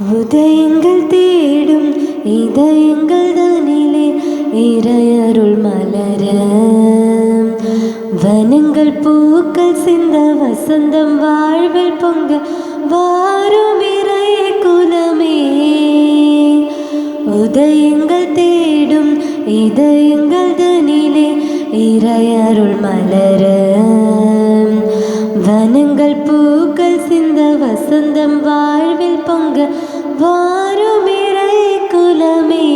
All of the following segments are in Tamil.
உதயங்கள் தேடும் இதயங்கள் தனிலே இறையருள் மலர, வனங்கள் பூக்கள் சிந்த வசந்தம் வாழ்வில் பொங்க வாரும் இறை குலமே. உதயங்கள் தேடும் இதயங்கள் தனிலே இறையருள் மலர, வனங்கள் பூக்கள் சிந்த வசந்தம் வாழ்வில் பொங்க வாரும் இறை குலமே.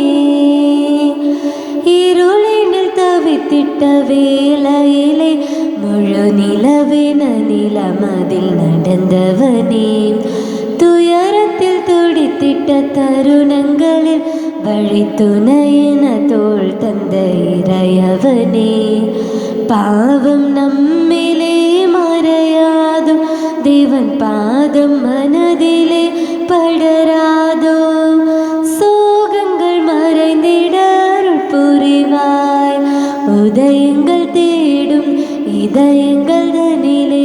இருளினில் தவித்திட்ட வேளையிலே முழு நிலவென நிலமதில் நடந்தவனே, துயரத்தில் துடித்திட்ட தருணங்களில் வழித்துணையென தோள் தந்த இறையவனே. பாவம் நம்மிலே மறையாதோ, தேவன் பாதம் மனதிலே படராதோ, சோகங்கள் மறைந்திட அருள் புரிவாய். உதயங்கள் தேடும் இதயங்கள் தனிலே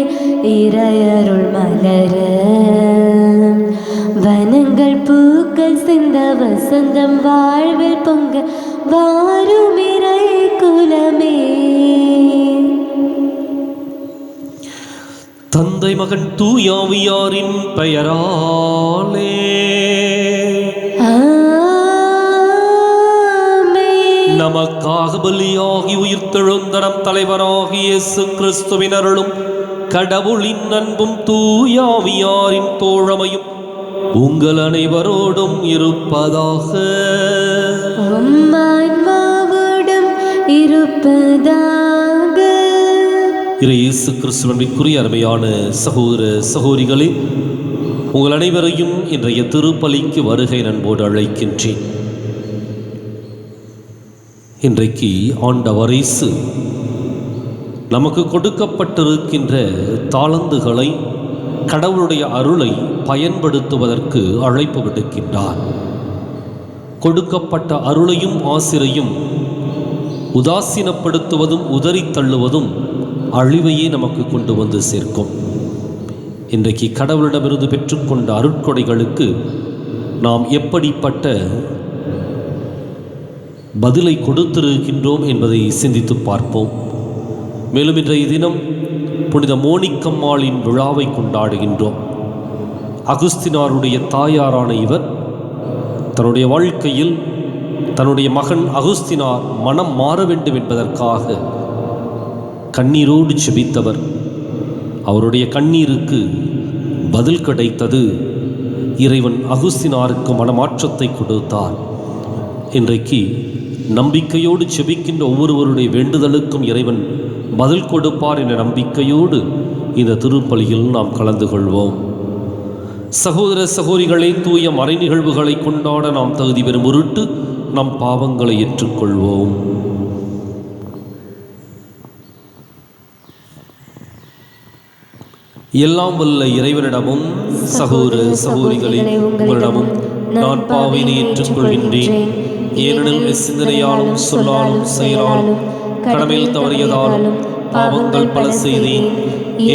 இறையருள் மலர, வனங்கள் பூக்கள் சிந்த வசந்தம் வாழ்வில் பொங்க வாரும் இறை குலமே. தந்தை மகன் தூயாவியாரின் பெயராலே நமக்காக பலியாகி உயிர்த்தெழுந்த நம் தலைவராகிய இயேசு கிறிஸ்துவின் அருளும் கடவுளின் அன்பும் தூயாவியாரின் தோழமையும் உங்கள் அனைவரோடும் இருப்பதாக. இயேசு கிறிஸ்துவிற்குரிய அருமையான சகோதர சகோதரிகளே, உங்கள் அனைவரையும் இன்றைய திருப்பலிக்கு வருகை அன்போடு அழைக்கின்றேன். இன்றைக்கு ஆண்டவர் இயேசு நமக்கு கொடுக்கப்பட்டிருக்கின்ற தாளந்துகளை, கடவுளுடைய அருளை பயன்படுத்துவதற்கு அழைப்பு விடுக்கின்றார். கொடுக்கப்பட்ட அருளையும் ஆசிரையும் உதாசீனப்படுத்துவதும் உதறி தள்ளுவதும் அழிவையே நமக்கு கொண்டு வந்து சேர்க்கும். இன்றைக்கு கடவுளிடமிருந்து பெற்றுக்கொண்ட அருட்கொடைகளுக்கு நாம் எப்படிப்பட்ட பதிலை கொடுத்திருக்கின்றோம் என்பதை சிந்தித்து பார்ப்போம். மேலும் இன்றைய தினம் புனித மோனிக்கம்மாளின் விழாவை கொண்டாடுகின்றோம். அகுஸ்தினாருடைய தாயாரான இவர் தன்னுடைய வாழ்க்கையில் தன்னுடைய மகன் அகுஸ்தினார் மனம் மாற வேண்டும் என்பதற்காக கண்ணீரோடு செபித்தவர். அவருடைய கண்ணீருக்கு பதில் கிடைத்தது. இறைவன் அகுஸ்தினாருக்கு மனமாற்றத்தை கொடுத்தார். இன்றைக்கு நம்பிக்கையோடு செபிக்கின்ற ஒவ்வொருவருடைய வேண்டுதலுக்கும் இறைவன் பதில் கொடுப்பார் என்ற நம்பிக்கையோடு இந்த திருப்பலியில் நாம் கலந்து கொள்வோம். சகோதர சகோதரிகளை, தூய மறை நிகழ்வுகளை கொண்டாட நாம் தகுதி பெறும் பொருட்டு நம் பாவங்களை ஏற்றுக்கொள்வோம். எல்லாம் வல்ல இறைவனிடமும் சகோதர சகோதரிகளை உங்களிடமும் நான் பாவினை ஏற்றுக்கொள்கின்றேன். ஏனெனில் சிந்தனையாலும் சொல்லாலும் செயலாலும் கடமையில் தவறியதாலும் பாவங்கள் பல செய்தேன்.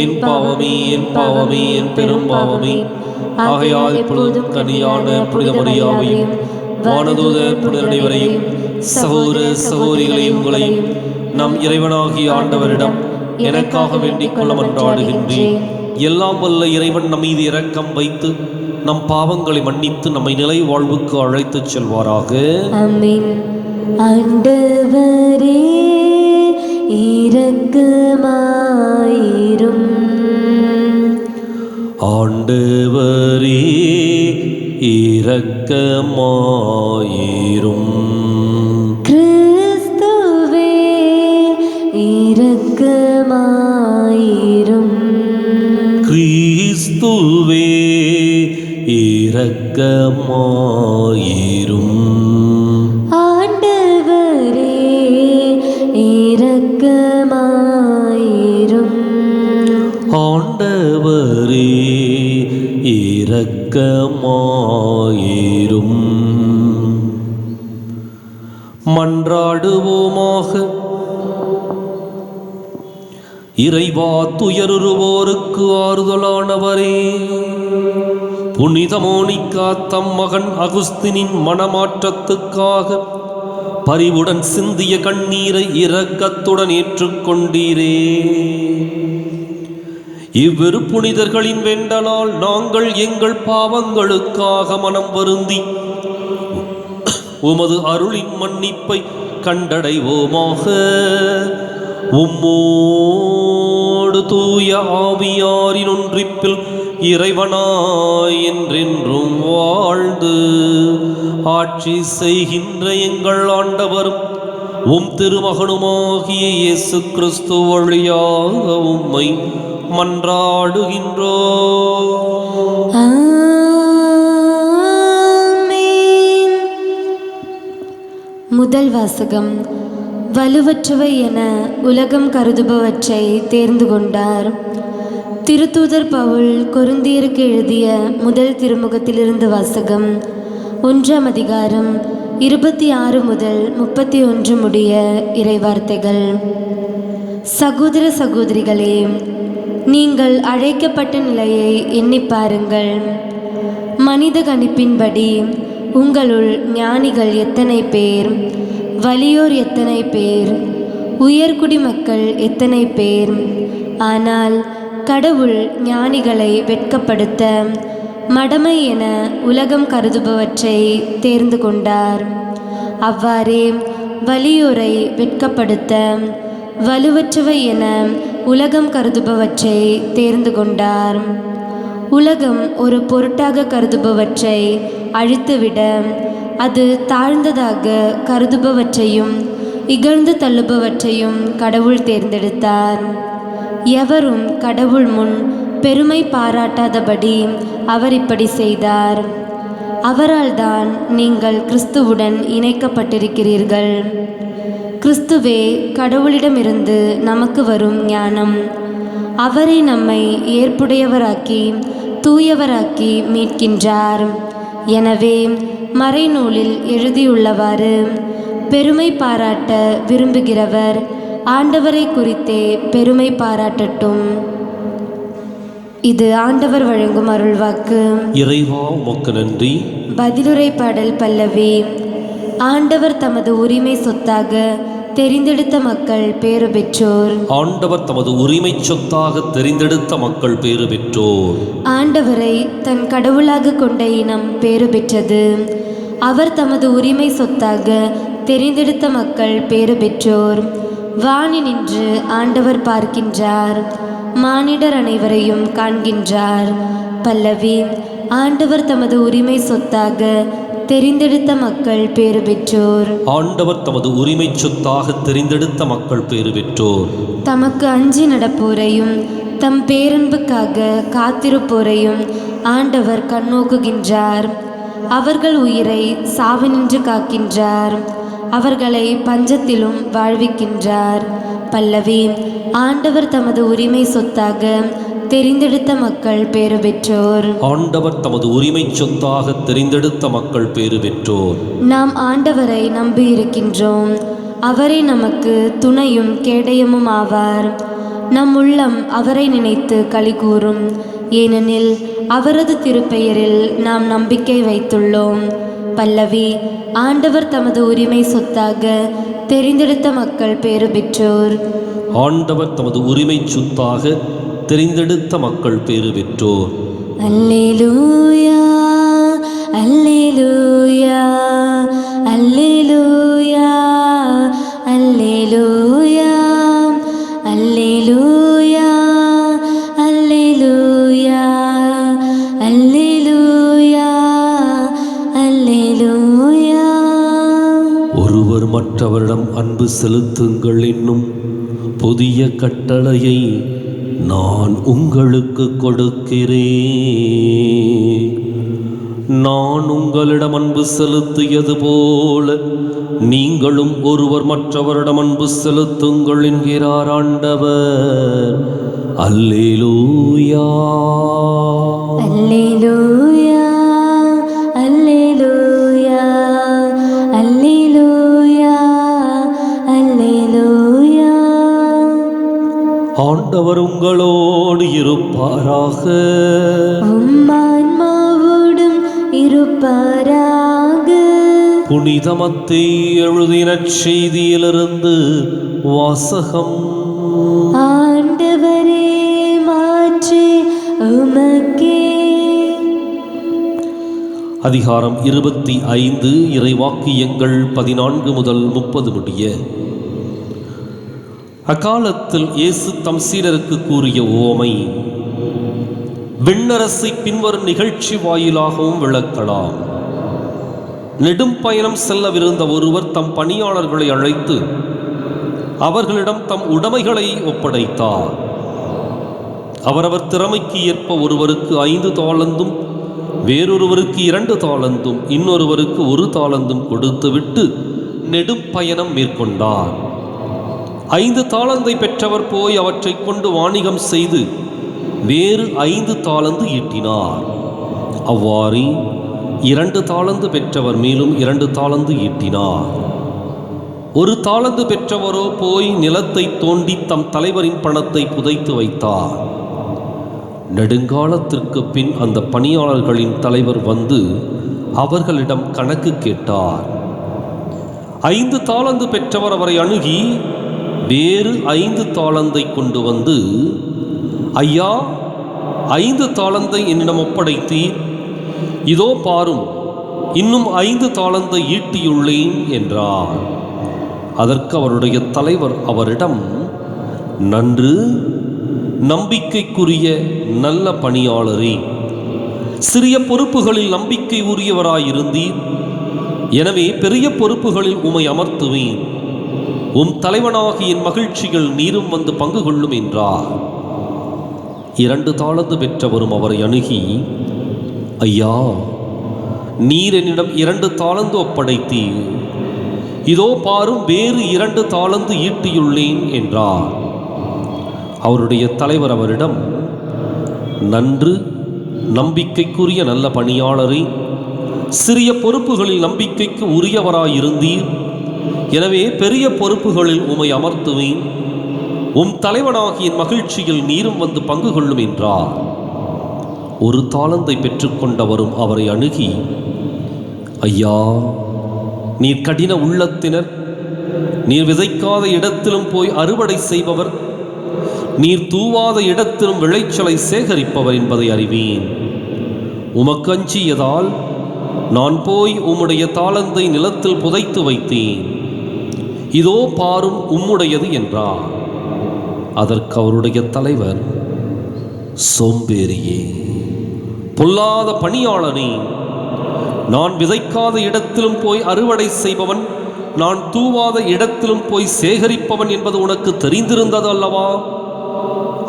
என் பாவமே என் பாவமே என் பெரும் பாவமே. ஆகையால் இப்பொழுதும் கனியான புனித மரியாவையும் வானதூதர் புனிதர் அனைவரையும் சகோதர சகோதரிகளையும் உங்களையும் நம் இறைவனாகிய ஆண்டவரிடம் எனக்காக வேண்டிக் கொள்ள மன்றாடுகின்றேன். எல்லாம் வல்ல இறைவன் நம் மீது இரக்கம் வைத்து நம் பாவங்களை மன்னித்து நம்மை நிலை வாழ்வுக்கு அழைத்துச் செல்வாராக. ஆமென். ஆண்டவரே இரக்கமாயிரும். ஆண்டவரே இரக்கமாயிரும். கிறிஸ்துவே இரக்கமாயிரும். கிறிஸ்துவே இரக்கமாயிரும். ஆண்டவரே இரக்கமாயிரும். ஆண்டவரே இரக்கமாயிரும். மன்றாடுவோமாக. இறைவா துயருவோருக்கு ஆறுதலானவரே, புனித மோனிகா தம் மகன் அகுஸ்தினின் மனமாற்றத்துக்காக பரிவுடன் சிந்திய கண்ணீரை இரக்கத்துடன் ஏற்றுக்கொண்டீரே. இவ்விரு புனிதர்களின் வேண்டலால் நாங்கள் எங்கள் பாவங்களுக்காக மனம் வருந்தி உமது அருளின் மன்னிப்பை கண்டடைவோமாக. உம்மோடு தூய ஆவியாரின் ஒன்றிப்பில் இறைவனாய் என்றென்றும் வாழ்ந்து ஆட்சி செய்கின்ற எங்கள் ஆண்டவரும் உம் திருமகனுமாகிய இயேசு கிறிஸ்து வழியாக உம்மை மன்றாடுகின்றோம். ஆமென். முதல் வாசகம். வலுவற்றவை என உலகம் கருதுபவற்றை தேர்ந்து கொண்டார். திருத்தூதர் பவுல் கொரிந்தியருக்கு எழுதிய முதல் திருமுகத்திலிருந்து வாசகம். 1ஆம் அதிகாரம் 26 முதல் 31 முடிய இறைவார்த்தைகள். சகோதர சகோதரிகளே, நீங்கள் அழைக்கப்பட்ட நிலையை எண்ணி பாருங்கள். மனித கணிப்பின்படி உங்களுள் ஞானிகள் எத்தனை பேர், வலியோர் எத்தனை பேர், உயர்குடி மக்கள் எத்தனை பேர். ஆனால் கடவுள் ஞானிகளை வெட்கப்படுத்த மடமை என உலகம் கருதுபவற்றை தேர்ந்து கொண்டார். அவ்வாறே வலியோரை வெட்கப்படுத்த வலுவற்றவை என உலகம் கருதுபவற்றை தேர்ந்து கொண்டார். உலகம் ஒரு பொருட்டாக கருதுபவற்றை அழித்துவிட அது தாழ்ந்ததாக கருதுபவற்றையும் இகழ்ந்து தள்ளுபவற்றையும் கடவுள் தேர்ந்தெடுத்தார். எவரும் கடவுள் முன் பெருமை பாராட்டாதபடி அவர் இப்படி செய்தார். அவரால் தான் நீங்கள் கிறிஸ்துவுடன் இணைக்கப்பட்டிருக்கிறீர்கள். கிறிஸ்துவே கடவுளிடமிருந்து நமக்கு வரும் ஞானம். அவரை நம்மை ஏற்புடையவராக்கி தூயவராக்கி மீட்கின்றார். எனவே மறைநூலில் எழுதியுள்ளவாறு பெருமை பாராட்ட விரும்புகிறவர் ஆண்டவரை குறித்தே பெருமை பாராட்டட்டும். இது ஆண்டவர் வழங்கும் அருள்வாக்கு. இறைவா உமக்கு நன்றி. பதிலுரை பாடல் பல்லவி. ஆண்டவர் தமது உரிமை சொத்தாக தெரிந்தெடுத்த மக்கள் பேறு பெற்றோர். ஆண்டவர் தமது உரிமை சொத்தாக தெரிந்தெடுத்த மக்கள் பேறு பெற்றோர். ஆண்டவரை தன் கடவுளாக கொண்ட இனம் பேறு பெற்றது. அவர் தமது உரிமை சொத்தாக தெரிந்தெடுத்த மக்கள் பேறு பெற்றோர். வானி நின்று ஆண்டவர் பார்க்கின்றார், மானிடர் அனைவரையும் காண்கின்றார். பல்லவி. ஆண்டவர் தமது உரிமை சொத்தாக தெரிந்தெடுத்த மக்கள் பேறு பெற்றோர். ஆண்டவர் தமது உரிமை சொத்தாக தெரிந்தெடுத்த மக்கள் பேறு பெற்றோர். தமக்கு அஞ்சி நடப்போரையும் தம் பேரன்புக்காக காத்திருப்போரையும் ஆண்டவர் கண்ணோக்குகின்றார். அவர்கள் உயிரை சாவினின்று காக்கின்றார், அவர்களை பஞ்சத்திலும் வாழ்விக்கின்றார். பல்லவி. ஆண்டவர் தமது உரிமை சொத்தாக தெரிந்தெடுத்த மக்கள் பேறு பெற்றோர். ஆண்டவர் தமது உரிமை சொத்தாக தெரிந்தெடுத்த மக்கள் பேறு பெற்றோர். நாம் ஆண்டவரை நம்பி இருக்கின்றோம். அவரே நமக்கு துணையும் கேடயமும் ஆவார். நம் உள்ளம் அவரை நினைத்து களி கூறும், ஏனெனில் அவரது திருப்பெயரில் நாம் நம்பிக்கை வைத்துள்ளோம். பல்லவி. ஆண்டவர் தமது உரிமை சொத்தாக தெரிந்தெடுத்த மக்கள் பேறு பெற்றோர். ஆண்டவர் தமது உரிமை சொத்தாக தெரிந்தெடுத்த மக்கள் பேறு பெற்றோர். அல்லேலூயா, அல்லேலூயா, அல்லேலூயா, அல்லேலூயா, அல்லேலூயா, அல்லேலூயா, அல்லேலூயா, அல்லேலூயா. ஒருவர் மற்றவரிடம் அன்பு செலுத்துங்கள் என்னும் புதிய கட்டளையை நான் உங்களுக்கு கொடுக்கிறேன். நான் உங்களிடம் அன்பு செலுத்தியது போல நீங்களும் ஒருவர் மற்றவரிடம் அன்பு செலுத்துங்கள் என்கிறார் ஆண்டவர். அல்லேலூயா, அல்லேலூயா, அல்லேலூயா, அல்லேலூயா, அல்லேலூயா. ஆண்டவர் உங்களோடு இருப்பாராக. ஆன்மாவோடும் இருப்பாராக. புனித மத்தேயு எழுதின செய்தியிலிருந்து வாசகம். ஆண்டவரே, மாற்றி உமக்கே. அதிகாரம் 25, இறைவாக்கியங்கள் 14 முதல் 30 முடிய. அக்காலத்தில் இயேசு தம் சீடருக்கு கூறிய உவமை விண்ணரசை பின்வரும் நிகழ்ச்சி வாயிலாகவும் விளக்கலாம். நெடும் பயணம் செல்லவிருந்த ஒருவர் தம் பணியாளர்களை அழைத்து அவர்களிடம் தம் உடைமைகளை ஒப்படைத்தார். அவரவர் திறமைக்கு ஏற்ப ஒருவருக்கு 5 தாலந்தும், வேறொருவருக்கு 2 தாலந்தும், இன்னொருவருக்கு 1 தாலந்தும் கொடுத்துவிட்டு நெடும் பயணம் மேற்கொண்டார். 5 தாலந்தை பெற்றவர் போய் அவற்றை கொண்டு வாணிகம் செய்து வேறு 5 தாலந்து ஈட்டினார். அவ்வாறு 2 தாலந்து பெற்றவர் மேலும் 2 தாலந்து ஈட்டினார். 1 தாலந்து பெற்றவரோ போய் நிலத்தை தோண்டி தம் தலைவரின் பணத்தை புதைத்து வைத்தார். நெடுங்காலத்திற்கு பின் அந்த பணியாளர்களின் தலைவர் வந்து அவர்களிடம் கணக்கு கேட்டார். 5 தாலந்து பெற்றவர் அவரை அணுகி வேறு 5 தாலந்தை கொண்டு வந்து, ஐயா, 5 தாலந்தை என்னிடம் ஒப்படைத்தீர், இதோ பாரும், இன்னும் 5 தாலந்தை ஈட்டியுள்ளேன் என்றார். அதற்கு அவருடைய தலைவர் அவரிடம், நன்று, நம்பிக்கைக்குரிய நல்ல பணியாளரே, சிறிய பொறுப்புகளில் நம்பிக்கை உரியவராயிருந்தீர், எனவே பெரிய பொறுப்புகளில் உம்மை அமர்த்துவேன், உம் தலைவனாகி என் மகிழ்ச்சிகள் நீரும் வந்து பங்கு கொள்ளும் என்றார். 2 தாலந்து பெற்றவரும் அவரை அணுகி, ஐயா, நீர் என்னிடம் 2 தாலந்து ஒப்படைத்தீர், இதோ பாரும், வேறு 2 தாலந்து ஈட்டியுள்ளேன் என்றார். அவருடைய தலைவர் அவரிடம், நன்று, நம்பிக்கைக்குரிய நல்ல பணியாளரே, சிறிய பொறுப்புகளில் நம்பிக்கைக்கு உரியவராயிருந்தீர், எனவே பெரிய பொறுப்புகளில் உம்மை அமர்த்துவேன், உம் தலைவனாகிய மகிழ்ச்சியில் நீரும் வந்து பங்கு கொள்ளும் என்றார். 1 தாலந்தை பெற்றுக்கொண்டவரும் அவரை அணுகி, ஐயா, நீர் கடின உள்ளத்தினர், நீர் விதைக்காத இடத்திலும் போய் அறுவடை செய்பவர், நீர் தூவாத இடத்திலும் விளைச்சலை சேகரிப்பவர் என்பதை அறிவேன். உமக்கு அஞ்சியதால் நான் போய் உம்முடைய தாளந்தை நிலத்தில் புதைத்து வைத்தேன், இதோ பாரும், உம்முடையது என்றார். அதற்கு அவருடைய தலைவர், சோம்பேறியே, பொல்லாத பணியாளனே, நான் விதைக்காத இடத்திலும் போய் அறுவடை செய்பவன், நான் தூவாத இடத்திலும் போய் சேகரிப்பவன் என்பது உனக்கு தெரிந்திருந்தது அல்லவா?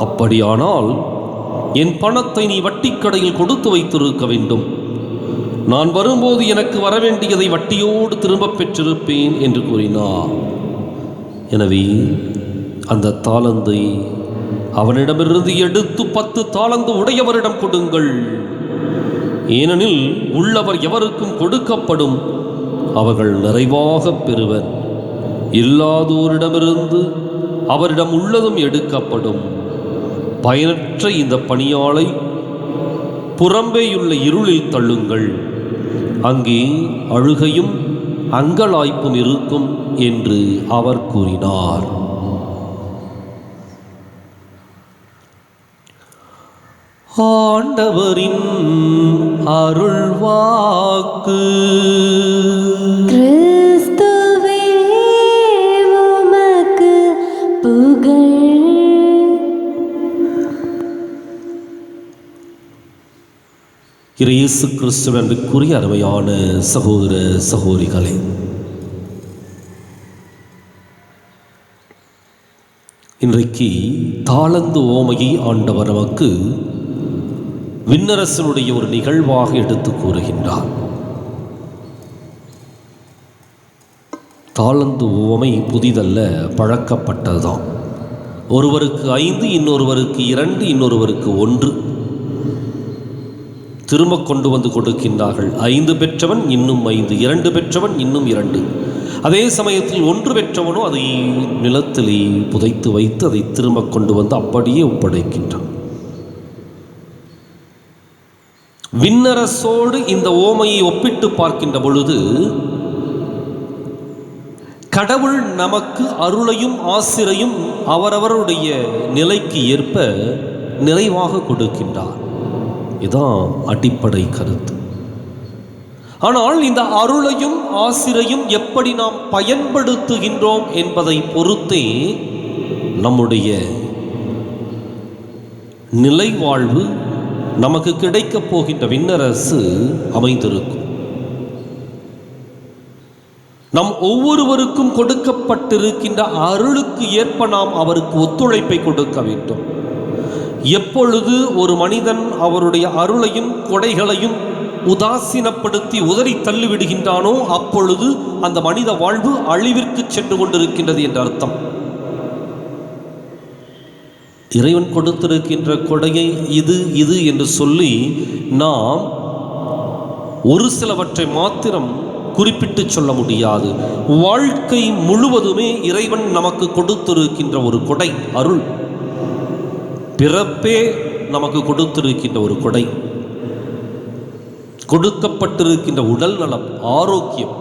அப்படியானால் என் பணத்தை நீ வட்டிக்கடையில் கொடுத்து வைத்திருக்க வேண்டும். நான் வரும்போது எனக்கு வரவேண்டியதை வட்டியோடு திரும்பப் பெற்றிருப்பேன் என்று கூறினார். எனவே அந்த தாளந்தை அவனிடமிருந்து எடுத்து 10 தாளந்து உடையவரிடம் கொடுங்கள். ஏனெனில் உள்ளவர் எவருக்கும் கொடுக்கப்படும், அவர்கள் நிறைவாக பெறுவர். இல்லாதோரிடமிருந்து அவரிடம் உள்ளதும் எடுக்கப்படும். பயனற்ற இந்த பணியாளை புறம்பேயுள்ள இருளில் தள்ளுங்கள், அங்கே அழுகையும் அங்கலாய்ப்பும் இருக்கும் என்று அவர் கூறினார். ஆண்டவரின் அருள்வாக்கு. கிறிஸ்துவே உமக்கு புகழ். இயேசு கிறிஸ்துவின் அன்பிற்குரிய அருமையான சகோதர சகோதரிகளே, இன்றைக்கு தாளந்து ஓமையை ஆண்டவர் நமக்கு விண்ணரசனுடைய ஒரு நிகழ்வாக எடுத்து கூறுகின்றார். தாளந்து ஓமை புதிதல்ல, பழக்கப்பட்டதுதான். ஒருவருக்கு 5, இன்னொருவருக்கு 2, இன்னொருவருக்கு 1 திரும்ப கொண்டு வந்து கொடுக்கின்றார்கள். 5 பெற்றவன் இன்னும் 5, 2 பெற்றவன் இன்னும் 2. அதே சமயத்தில் ஒன்று பெற்றவனோ அதை நிலத்திலே புதைத்து வைத்து அதை திரும்ப கொண்டு வந்து அப்படியே ஒப்படைக்கின்றான். விண்ணரசோடு இந்த ஓமையை ஒப்பிட்டு பார்க்கின்ற பொழுது கடவுள் நமக்கு அருளையும் ஆசிரையும் அவரவருடைய நிலைக்கு ஏற்ப நிறைவாக கொடுக்கின்றார். இதுதான் அடிப்படை கருத்து. ஆனால் இந்த அருளையும் ஆசிரையும் எப்படி நாம் பயன்படுத்துகின்றோம் என்பதை பொறுத்தே நம்முடைய நிலை வாழ்வு, நமக்கு கிடைக்கப் போகின்ற விண்ணரசு அமைந்திருக்கும். நம் ஒவ்வொருவருக்கும் கொடுக்கப்பட்டிருக்கின்ற அருளுக்கு ஏற்ப நாம் அவருக்கு ஒத்துழைப்பை கொடுக்க வேண்டும். எப்பொழுது ஒரு மனிதன் அவருடைய அருளையும் கொடைகளையும் உதாசீனப்படுத்தி உதறி தள்ளிவிடுகின்றானோ அப்பொழுது அந்த மனித வாழ்வு அழிவிற்கு சென்று கொண்டிருக்கின்றது என்ற அர்த்தம். இறைவன் கொடுத்திருக்கின்ற கொடையை இது என்று சொல்லி நாம் ஒரு சிலவற்றை மாத்திரம் குறிப்பிட்டு சொல்ல முடியாது. வாழ்க்கை முழுவதுமே இறைவன் நமக்கு கொடுத்திருக்கின்ற ஒரு கொடை அருள். பிறப்பே நமக்கு கொடுத்திருக்கின்ற ஒரு கொடை. கொடுக்கப்பட்டிருக்கின்ற உடல் நலம், ஆரோக்கியம்,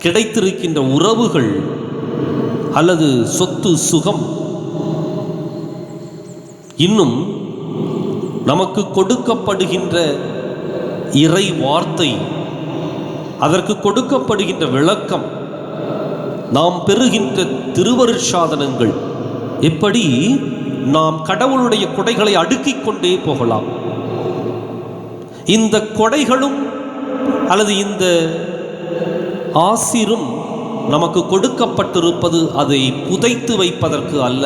கிடைத்திருக்கின்ற உறவுகள் அல்லது சொத்து சுகம், இன்னும் நமக்கு கொடுக்கப்படுகின்ற இறை வார்த்தை, அதற்கு கொடுக்கப்படுகின்ற விளக்கம், நாம் பெறுகின்ற திருவருட்சாதனங்கள், எப்படி நாம் கடவுளுடைய கொடைகளை அடுக்கிக் கொண்டே போகலாம். இந்த கொடைகளும் அல்லது இந்த ஆசிரும் நமக்கு கொடுக்கப்பட்டிருப்பது அதை புதைத்து வைப்பதற்கு அல்ல.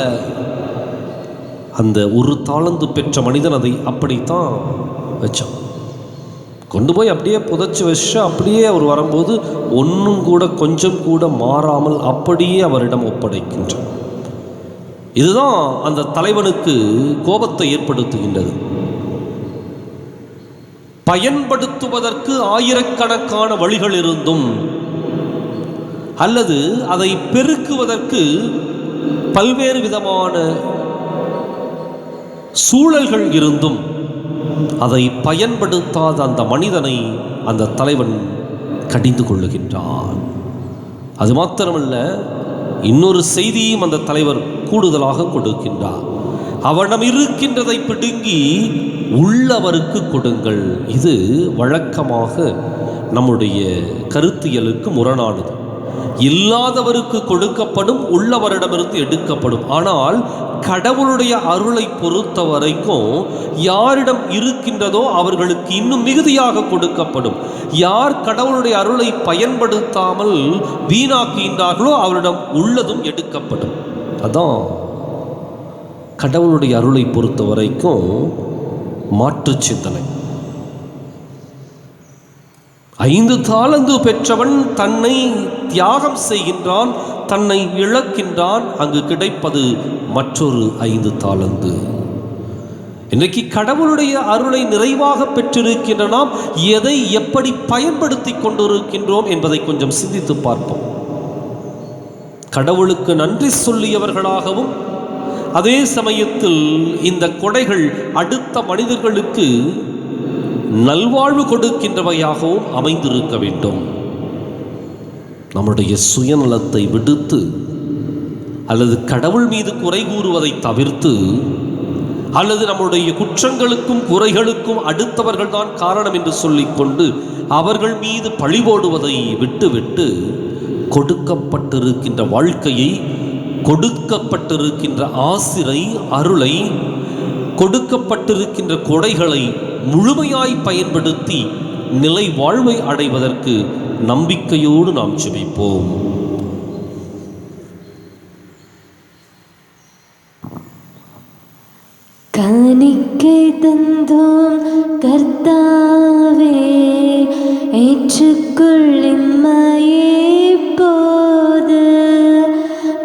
அந்த ஒரு தாளந்து பெற்ற மனிதன் அதை அப்படித்தான் வச்சான். கொண்டு போய் அப்படியே புதைச்சி வச்சு அப்படியே அவர் வரும்போது ஒன்றும் கூட கொஞ்சம் கூட மாறாமல் அப்படியே அவரிடம் ஒப்படைக்கின்றார். இதுதான் அந்த தலைவனுக்கு கோபத்தை ஏற்படுத்துகின்றது. பயன்படுத்துவதற்கு ஆயிரக்கணக்கான வழிகள் இருந்தும் அல்லது அதை பெருக்குவதற்கு பல்வேறு விதமான சூழல்கள் இருந்தும் அதை பயன்படுத்தாத அந்த மனிதனை அந்த தலைவன் கடிந்து கொள்ளுகின்றான். அது மாத்திரமல்ல, இன்னொரு செய்தியும் அந்த தலைவர் கூடுதலாக கொடுக்கின்றார். அவனிடம் இருக்கின்றதை பிடுங்கி உள்ளவருக்கு கொடுங்கள். இது வழக்கமாக நம்முடைய கருத்தியலுக்கு முரணானது. இல்லாதவருக்கு கொடுக்கப்படும், உள்ளவரிடமிருந்து எடுக்கப்படும். ஆனால் கடவுளுடைய அருளை பொறுத்த வரைக்கும் யாரிடம் இருக்கின்றதோ அவர்களுக்கு இன்னும் மிகுதியாக கொடுக்கப்படும். யார் கடவுளுடைய அருளை பயன்படுத்தாமல் வீணாக்குகின்றார்களோ அவரிடம் உள்ளதும் எடுக்கப்படும். அதான் கடவுளுடைய அருளை பொறுத்த வரைக்கும் மாற்று சிந்தனை. 5 தாலந்து பெற்றவன் தன்னை தியாகம் செய்கின்றான், தன்னை இழக்கின்றான். அங்கு கிடைப்பது மற்றொரு 5 தாலந்து. இன்றைக்கு கடவுளுடைய அருளை நிறைவாக பெற்றிருக்கின்ற நாம் எதை எப்படி பயன்படுத்தி கொண்டிருக்கின்றோம் என்பதை கொஞ்சம் சிந்தித்து பார்ப்போம். கடவுளுக்கு நன்றி சொல்லியவர்களாகவும் அதே சமயத்தில் இந்த கொடைகள் அடுத்த மனிதர்களுக்கு நல்வாழ்வு கொடுக்கின்றவையாகவும் அமைந்திருக்க வேண்டும். நம்முடைய சுயநலத்தை விடுத்து அல்லது கடவுள் மீது குறை கூறுவதை தவிர்த்து அல்லது நம்முடைய குற்றங்களுக்கும் குறைகளுக்கும் அடுத்தவர்கள்தான் காரணம் என்று சொல்லிக்கொண்டு அவர்கள் மீது பழி போடுவதை விட்டுவிட்டு கொடுக்கப்பட்டிருக்கின்ற வாழ்க்கையை, கொடுக்கப்பட்டிருக்கின்ற ஆசிரை, அருளை, கொடுக்கப்பட்டிருக்கின்ற கொடைகளை முழுமையாய் பயன்படுத்தி நிலை வாழ்வை அடைவதற்கு நம்பிக்கையோடு நாம் ஜெபிப்போம். காணிக்கை தந்தோம் கர்த்தாவே, ஏற்றுக்கொள்ளிம்மையே போது.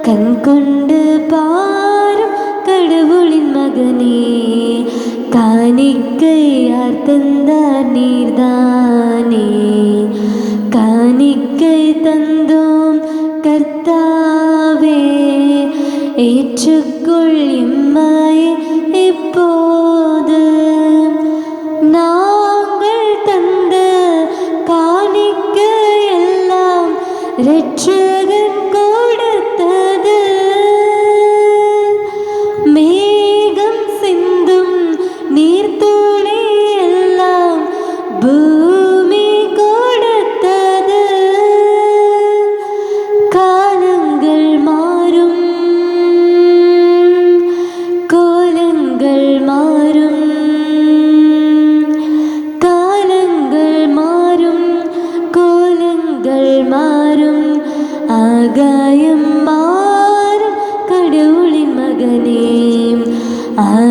கண் கொண்டு பாரும் கடவுளின் மகனே, காணிக்கை யார் தந்தார் நீர்தானே. காணிக்கை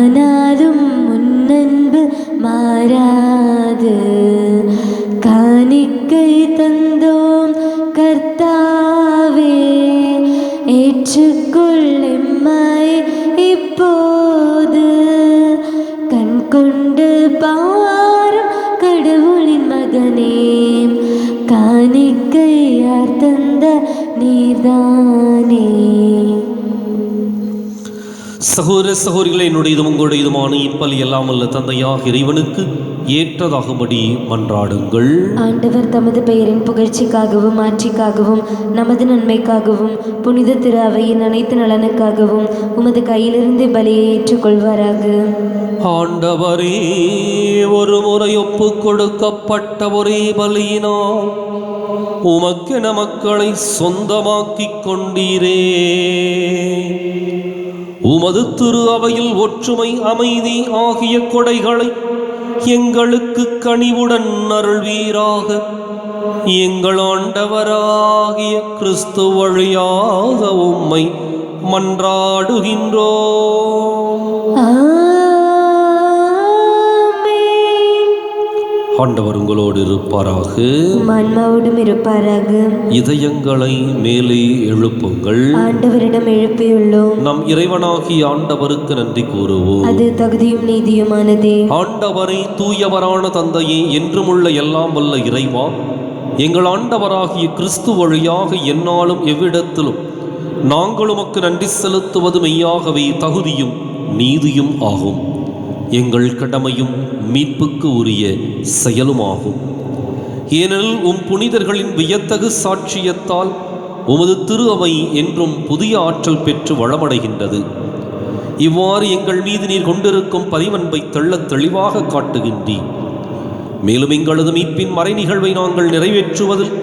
ஆனாலும் முன்னன்பு மாறாது. காணிக்கை தந்தோம் கர்த்தாவே, ஏற்றுக்கொள்ளெம்மை இப்போது. கண் கொண்டு பாரும் கடவுளின் மகனே, காணிக்கையார் தந்த நீர்தானே. சகோதர சகோதரிகளை, என்னுடையதும் உங்களுடையதுமான இப்பலி எல்லாம் அல்ல தந்தையாக இறைவனுக்கு ஏற்றதாகும்படி மன்றாடுங்கள். ஆண்டவர் தமது பெயரின் புகழ்ச்சிக்காகவும் ஆட்சிக்காகவும் நமது நன்மைக்காகவும் புனித திரு அவையின் அனைத்து நலனுக்காகவும் உமது கையிலிருந்து பலியை ஏற்றுக்கொள்வாராக. ஆண்டவரே, ஒரு முறை ஒப்பு கொடுக்கப்பட்ட ஒரே பலியினால் உமக்கென மக்களை சொந்தமாக்கிக் கொண்டீரே. உமது திரு அவையில் ஒற்றுமை, அமைதி ஆகிய கொடைகளை எங்களுக்கு கனிவுடன் அருள்வீராக. எங்கள் ஆண்டவராகிய கிறிஸ்து வழியாக உம்மை மன்றாடுகின்றோம். ஆண்டவர் உங்களோடு இருப்பாராக, ஆன்மாவோடும் இருப்பாராக. இதயங்களை மேலே எழுப்புங்கள். ஆண்டவரிடம் எழுப்பியுள்ளோம். நம் இறைவனாகிய ஆண்டவருக்கு நன்றி கூறுவோம். அது தகுதியும் நீதியுமானதே. ஆண்டவரை, தூயவரான தந்தையே, என்றுமுள்ள எல்லாம் வல்ல இறைவா, எங்கள் ஆண்டவராகிய கிறிஸ்து வழியாக எந்நாளும் எவ்விடத்திலும் நாங்கள் உமக்கு நன்றி செலுத்துவது மெய்யாகவே தகுதியும் நீதியும் ஆகும். எங்கள் கடமையும் மீட்புக்கு உரிய செயலுமாகும். ஏனெனில் உம் புனிதர்களின் வியத்தகு சாட்சியத்தால் உமது திரு அவை என்றும் புதிய ஆற்றல் பெற்று வளமடைகின்றது. இவ்வாறு எங்கள் மீது நீர் கொண்டிருக்கும் பரிவன்பை தெள்ளத் தெளிவாக காட்டுகின்றீர். மேலும் எங்களது மீட்பின் மறை நிகழ்வை நாங்கள் நிறைவேற்றுவதில்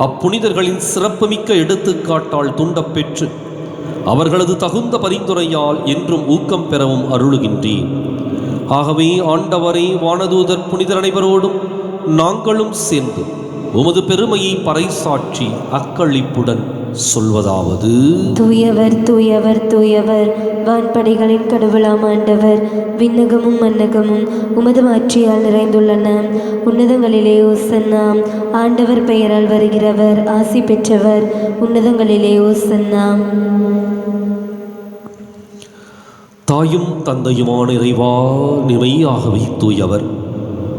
அப்புனிதர்களின் சிறப்புமிக்க எடுத்துக்காட்டால் துண்டப்பெற்று அவர்களது தகுந்த பரிந்துரையால் என்றும் ஊக்கம் பெறவும் அருளுகின்றீர். ஆகவே ஆண்டவரே, வானதூதர் புனிதர் அனைவரோடும் நாங்களும் சேர்ந்து உமது பெருமையை பறைசாற்றி அக்களிப்புடன் சொல்வதாவது: தூயவர் தூயவர் தூயவர், வான்படைகளின் கடவுளாம் ஆண்டவர். விண்ணகமும் மன்னகமும் உமது மாட்சியால் நிறைந்துள்ளன. உன்னதங்களிலே ஓசன்னா. ஆண்டவர் பெயரால் வருகிறவர் ஆசி பெற்றவர். உன்னதங்களிலே ஓசன்னா. தாயும் தந்தையுமான இறைவா, நிமையாகவே தூயவர்,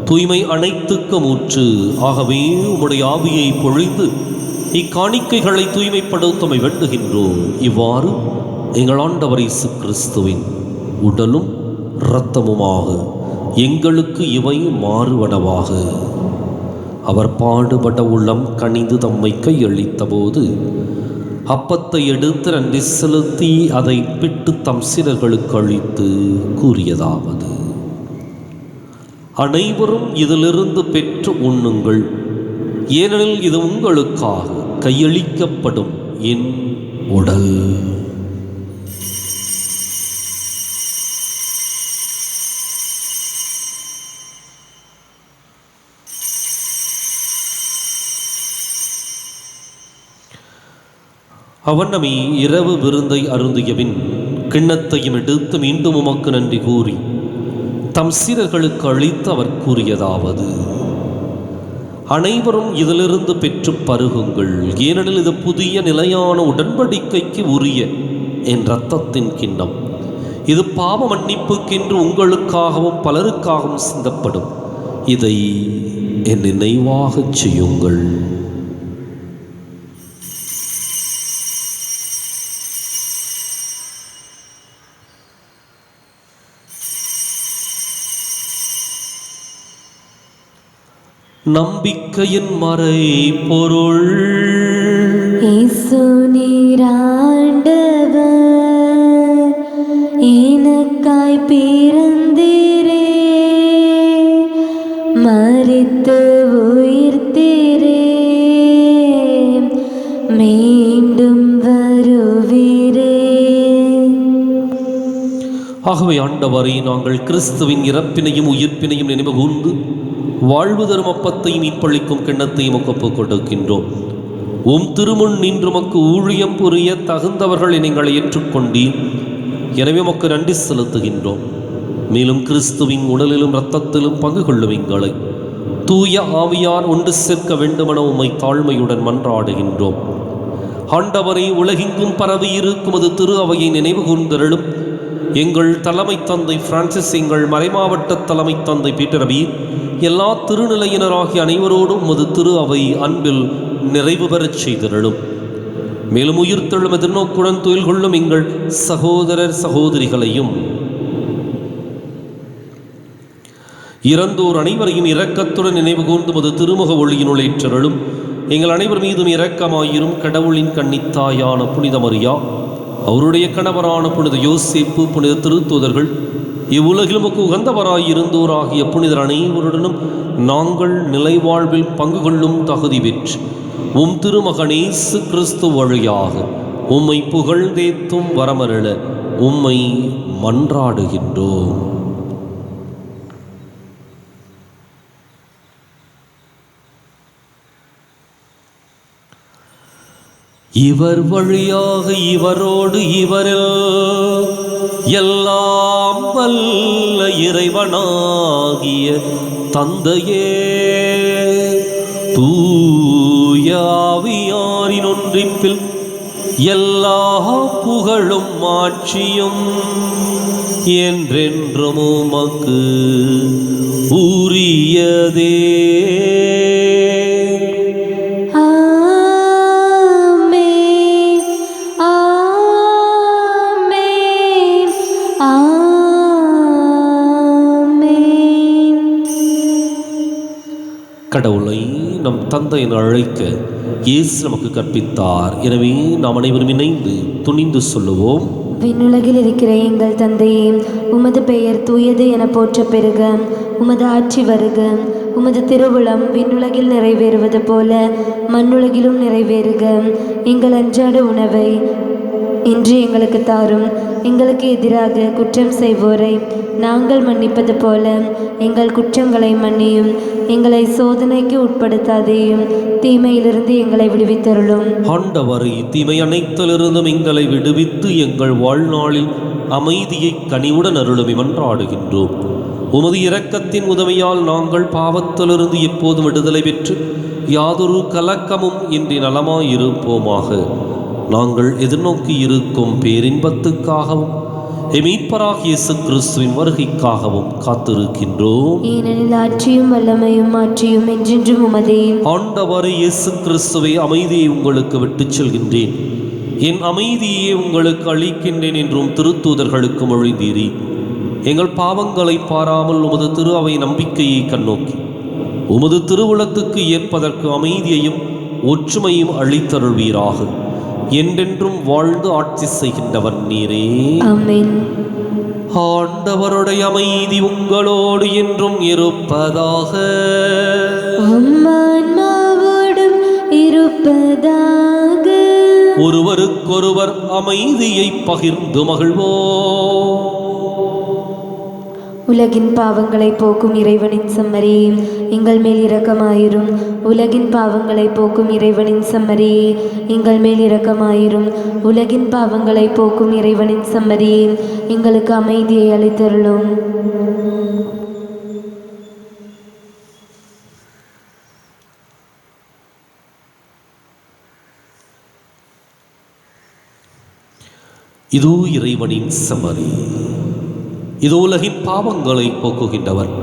தூய்மை அனைத்துக்கும் ஊற்று. ஆகவே உம்முடைய ஆவியை பொழிந்து இக்காணிக்கைகளை தூய்மைப்படுத்தமை வேண்டுகின்றோம். இவ்வாறு எங்கள் ஆண்டவர் இயேசு கிறிஸ்துவின் உடலும் இரத்தமுமாக எங்களுக்கு இவை மாறுவனவாக. அவர் பாடுபட உள்ளம் கனிந்து தம்மை கையளித்த போது அப்பத்தை எடுத்து நன்றி செலுத்தி அதை பிட்டு தம் சீடர்களுக்கு அளித்து கூறியதாவது: அனைவரும் இதிலிருந்து பெற்று உண்ணுங்கள், ஏனெனில் இது உங்களுக்காக கையளிக்கப்படும் என் உடல். அவனமே இரவு விருந்தை அருந்தியபின் கிண்ணத்தையும் எடுத்து மீண்டும் உமக்கு நன்றி கூறி தம் சீடர்களுக்கு அளித்து அவர் கூறியதாவது: அனைவரும் இதிலிருந்து பெற்று பருகுங்கள், ஏனெனில் இது புதிய நிலையான உடன்படிக்கைக்கு உரிய என் இரத்தத்தின் கிண்ணம். இது பாவ மன்னிப்புக்கென்று உங்களுக்காகவும் பலருக்காகவும் சிந்தப்படும். இதை என் நினைவாகச் செய்யுங்கள். நம்பிக்கையின் மறை பொருள். இயேசு நீராண்டவர், எனக்காய் பிறந்தீரே, மரித்து உயிர்த்தீரே, மீண்டும் வருவீரே. ஆகவே ஆண்டவரை, நாங்கள் கிறிஸ்துவின் இறப்பினையும் உயிர்ப்பினையும் நினைவு கூர்ந்து வாழ்வு தரும் அப்பத்தையும் மீட்பளிக்கும் கிண்ணத்தையும் ஒப்புக் கொடுக்கின்றோம். உம் திருமுன் நின்று மக்கு ஊழியம் புரிய தகுந்தவர்களை நீங்கள் ஏற்றுக்கொண்டீர். எனவே மக்கு நன்றி செலுத்துகின்றோம். மேலும் கிறிஸ்துவின் உடலிலும் இரத்தத்திலும் பங்கு கொள்ளும் எங்களை தூய ஆவியார் ஒன்று சேர்க்க வேண்டுமென உம்மை தாழ்மையுடன் மன்றாடுகின்றோம். ஆண்டவரை, உலகெங்கும் பரவி இருக்கும் அது திரு அவையை நினைவு கூர்ந்தருளும். எங்கள் தலைமை தந்தை பிரான்சிஸ், எங்கள் மறைமாவட்ட தலைமை தந்தை பீட்டரபி, எல்லா திருநிலையினராகிய அனைவரோடும் உமது திரு அவை அன்பில் நிறைவு பெறச் செய்தருளும். மேலும் உயிர்த்தெழும் எதிர்நோக்குடன் துயில் கொள்ளும் எங்கள் சகோதரர் சகோதரிகளையும் இறந்தோர் அனைவரையும் இரக்கத்துடன் நினைவு கூர்ந்து மது திருமுக ஒளியினுள் ஏற்றருளும். எங்கள் அனைவர் மீதும் இரக்கமாயிரும். கடவுளின் கன்னித்தாயான புனித மரியா, அவருடைய கணவரான புனித யோசேப்பு, புனித திருத்தூதர்கள், இவ்வுலகிலும் உகந்தவராயிருந்தோர் ஆகிய புனிதர் அனைவருடனும் நாங்கள் நிலைவாழ்வில் பங்கு கொள்ளும் தகுதி பெற்று உம் திருமகனேசு கிறிஸ்து வழியாக உம்மை புகழ்ந்தேத்தும் வரமருள உம்மை மன்றாடுகின்றோம். இவர் வழியாக இவரோடு இவரில் எல்லாம் வல்ல இறைவனாகிய தந்தையே, தூய ஆவியாரின் ஒன்றிப்பில் எல்லா புகழும் மாட்சியும் என்றென்றும் உமக்கு உரியதே. கடவுளை நம் தந்தை என அழைக்க இயேசு நமக்கு கற்பித்தார். எனவே நாம் அனைவரும் இணைந்து துணிந்து சொல்லுவோம். விண்ணுலகில் இருக்கிற எங்கள் தந்தையே, உமது பெயர் தூயது என போற்ற பெறுக. உமது ஆட்சி வருக. உமது திருவுளம் விண்ணுலகில் நிறைவேறுவது போல மண்ணுலகிலும் நிறைவேறுக. எங்கள் அன்றாட உணவை இன்று எங்களுக்கு தாரும். எங்களுக்கு எதிராக குற்றம் செய்வோரை நாங்கள் மன்னிப்பது போல எங்கள் குற்றங்களை மன்னியும். எங்களை சோதனைக்கு உட்படுத்தாதேயும், தீமையிலிருந்து எங்களை விடுவித்தருளும். ஆண்டவரே, தீமை அனைத்திலிருந்தும் எங்களை விடுவித்து எங்கள் வாழ்நாளில் அமைதியை கனிவுடன் அருளும் மன்றாடுகின்றோம். உமது இரக்கத்தின் உதவியால் நாங்கள் பாவத்திலிருந்து எப்போதும் விடுதலை பெற்று யாதொரு கலக்கமும் இன்றி நலமாயிருப்போமாக. நாங்கள் எதிர்நோக்கி இருக்கும் பேரின்பத்துக்காகவும் மீட்பராகிய இயேசு கிறிஸ்துவின் வருகைக்காகவும் காத்திருக்கின்றோம். ஏனெனில் ஆட்சியும் வல்லமையும் மாற்றியும் என்றென்றும் உமதே. ஆண்டவரே இயேசு கிறிஸ்துவை, அமைதியை உங்களுக்கு விட்டுச் செல்கின்றேன், என் அமைதியை உங்களுக்கு அளிக்கின்றேன் என்றும் திருத்தூதர்களுக்கு மொழிந்தீரே. எங்கள் பாவங்களை பாராமல் உமது திரு அவை நம்பிக்கையை கண்ணோக்கி உமது திருவுளத்துக்கு ஏற்பதற்கு அமைதியையும் ஒற்றுமையும் அளித்தருள்வீராக. என்றென்றும் வாழ்ந்து ஆட்சி செய்கின்றவர் நீரே. ஆமென். ஆண்டவருடைய அமைதி உங்களோடு என்றும் இருப்பதாக. ஆன்மாவோடும் இருப்பதாக. ஒருவருக்கொருவர் அமைதியை பகிர்ந்து மகிழ்வோம். உலகின் பாவங்களை போக்கும் இறைவனின் செம்மறியே, எங்கள் மேல் இரக்கமாயிரும். உலகின் பாவங்களை போக்கும் இறைவனின் செம்மறியே, எங்கள் மேல் இரக்கமாயிரும். உலகின் பாவங்களை போக்கும் இறைவனின் செம்மறியே, எங்களுக்கு அமைதியை அளித்தருளும். இதோ இறைவனின் செம்மறி, இதோ உலகின் பாவங்களை போக்குகின்றவர்.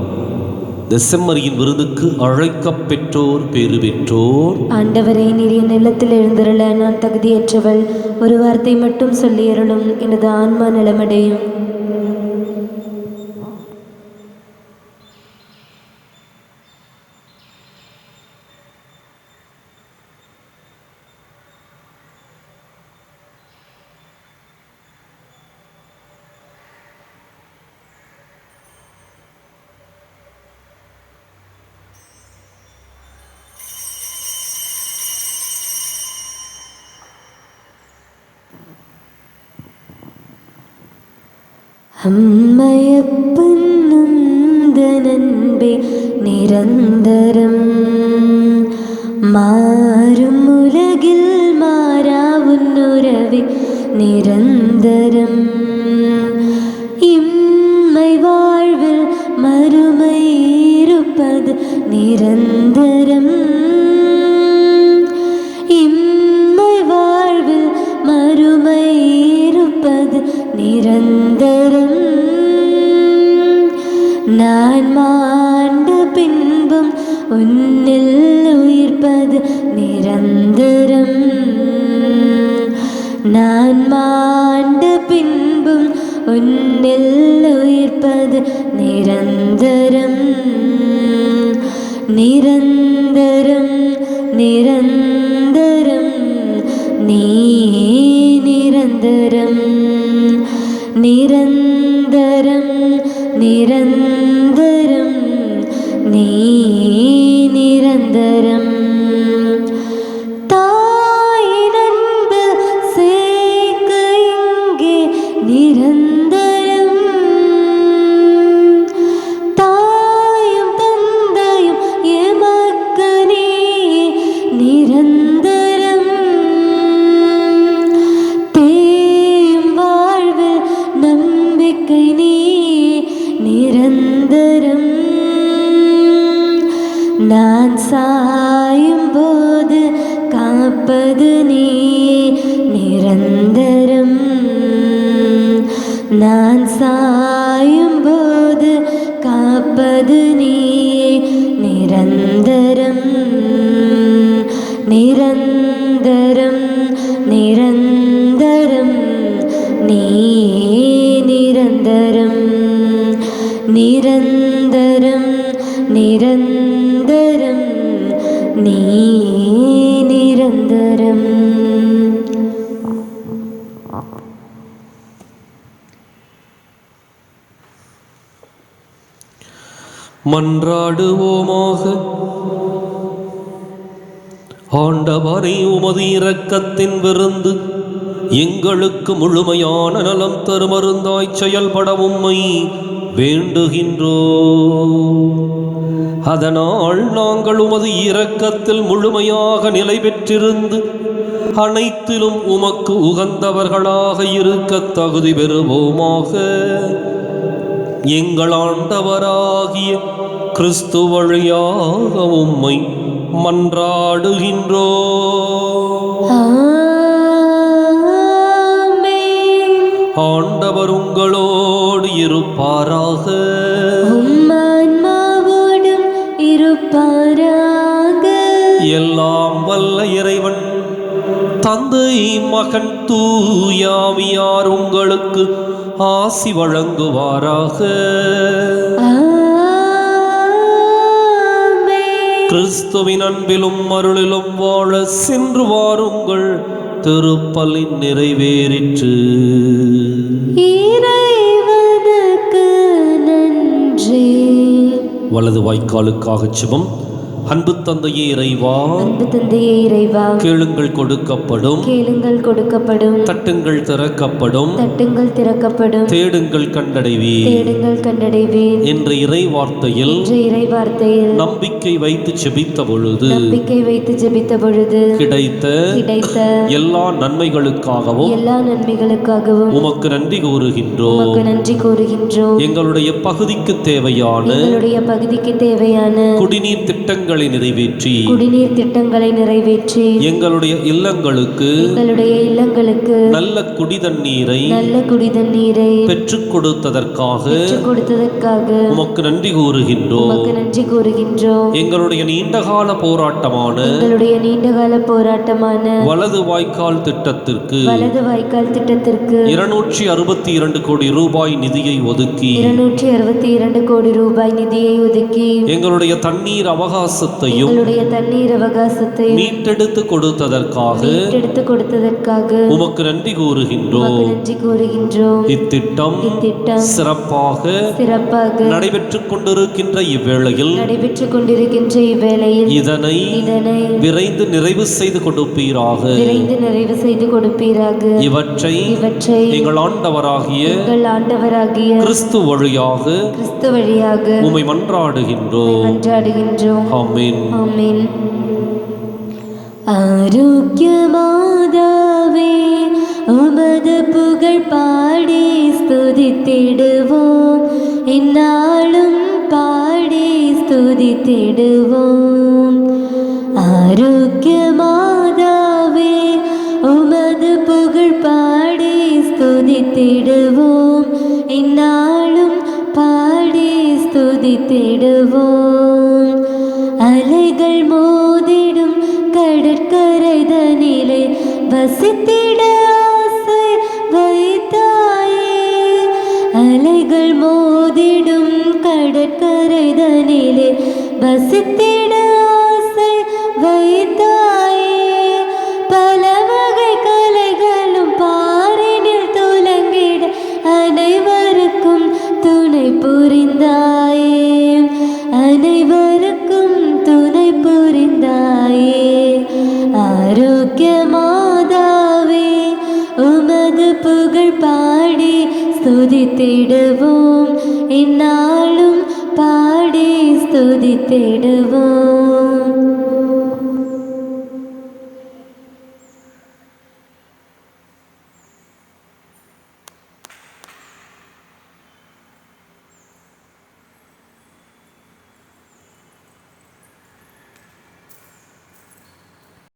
இந்த செம்மறியின் விருதுக்கு அழைக்கப் பெற்றோர் பேறு பெற்றோர். ஆண்டவரே, நீர் என் இல்லத்தில் எழுந்தருள நான் தகுதியற்றவள். ஒரு வார்த்தை மட்டும் சொல்லியருளும், எனது ஆன்மா நலமடையும். அம்மையப்பன்னும் தனன்பே நிரந்தரம், மாறும் உலகில் மாறா உன்னுறவே நிரந்தரம். இம்மை வாழ் இருப்பது நிரந்தரம். இம்மை வாழ்வில் மறுமை இருப்பது நிரந்தரம். நான் மாண்ட பின்பும் உன்னில் உயிர்ப்பது நிரந்தரம். நான் மாண்ட பின்பும் உன்னில் உயிர்ப்பது நிரந்தரம். நிரந்தரம் நிரந்தரம் நீ நிரந்தரம். நிரந்தரம் நிரந்தரம் நீ நிரந்தரம். தாயின் அன்பு சேர்க்க இங்கே நிரந்தரம். தாயும் தந்தையும் எமக்கு நீ நிரந்தரம். தேயும் வாழ்வில் நம்பிக்கை நீ நிரந்தரம். நான் சாயும் போது காப்பது நீ நிரந்தரம். நான் சாயும் போது காப்பது நீ நிரந்தரம். நிரந்தரம் நிரந்தரம் நீ நிரந்தரம். நிரந்தரம் நிரந்தரம் நீ நிரந்தரம். மன்றாடுவோமாக. ஆண்டவரே, உமது இரக்கத்தின் விருந்து எங்களுக்கு முழுமையான நலம் தருமருந்தாய் செயல்பட உம்மை வேண்டுகின்றோம். அதனால் நாங்கள் உமது இரக்கத்தில் முழுமையாக நிலை பெற்றிருந்து அனைத்திலும் உமக்கு உகந்தவர்களாக இருக்க தகுதி பெறுவோமாக. எங்கள் ஆண்டவராகிய கிறிஸ்து வழியாக உம்மை மன்றாடுகின்றோம். ஆண்டவர் உங்களோடு இருப்பாராக. உம்மான்மாவோடும் இருப்பாராக. எல்லாம் வல்ல இறைவன் தந்தை, மகன், தூயாவியார் உங்களுக்கு ஆசி வழங்குவாராக. கிறிஸ்துவின் அன்பிலும் அருளிலும் வாழ சென்று வாருங்கள். திருப்பலின் நிறைவேறிற்று. இறைவனுக்கு நன்றி. வலது வாய்க்காலுக்காக ஜெபம். அன்பு தந்தையே இறைவா, அன்பு தந்தையே இறைவா, கேளுங்கள் கொடுக்கப்படும், கேளுங்கள் கொடுக்கப்படும், தட்டுங்கள் திறக்கப்படும், தட்டுங்கள் திறக்கப்படும், தேடுங்கள் கண்டடைவீர், தேடுங்கள் கண்டடைவீர் என்ற இறை வார்த்தையில் நம்பிக்கை வைத்து ஜெபித்த பொழுது கிடைத்த எல்லா நன்மைகளுக்காகவும் உமக்கு நன்றி கூறுகின்றோம். எங்களுடைய பகுதிக்கு தேவையான குடிநீர் திட்டங்களை நிறைவேற்றி எங்களுடைய இல்லங்களுக்கு நல்ல குடிதண்ணீரை பெற்றுக் கொடுத்ததற்காக உமக்கு நன்றி கூறுகின்றோம். எங்களுடைய நீண்டகால போராட்டமான வலது வாய்க்கால் திட்டத்திற்கு 262 கோடி ரூபாய் நிதியை ஒதுக்கி எங்களுடைய தண்ணீர் அவகாசத்தையும் மீட்டெடுத்து கொடுத்ததற்காக உமக்கு நன்றி கூறுகின்றோம். இத்திட்டம் சிறப்பாக நடைபெற்றுக் கொண்டிருக்கின்ற இவ்வேளையில் இதனை விரைந்து நிறைவு செய்து கொடுப்பீராக. இவற்றை எங்கள் ஆண்டவராகிய கிறிஸ்து வழியாக உம்மை மன்றாடுகின்றோம். ஆமென். ஆரோக்கிய மாதாவே, உமது புகழ் பாடி ஸ்துதித்திடுவோம். இந்நாளும் பாடி ஸ்துதித்திடுவோம். துதித்திடுவோம். ஆரோக்கிய மாதாவே உமது புகழ் பாடி ஸ்துதித்திடுவோம். இந்நாளும் பாடி ஸ்துதித்திடுவோம். அலைகள் மோதிடும் கடற்கரைதனிலே வசித்திட ஆசை வைத்தாயே. அலைகள் மோதிடும் கடற்கரைதனிலே வசித்திட ஆசை வைத்தாயே. பல வகை கலைகளும் பாரினில் துலங்கிட அனைவருக்கும் துணை புரிந்தாயே. அனைவருக்கும் துணை புரிந்தாயே. ஆரோக்கிய மாதாவே உமது புகழ் பாடி ஸ்துதித்திடுவோம். இந்நாளும் பாடி ஸ்துதித்திடுவோம்.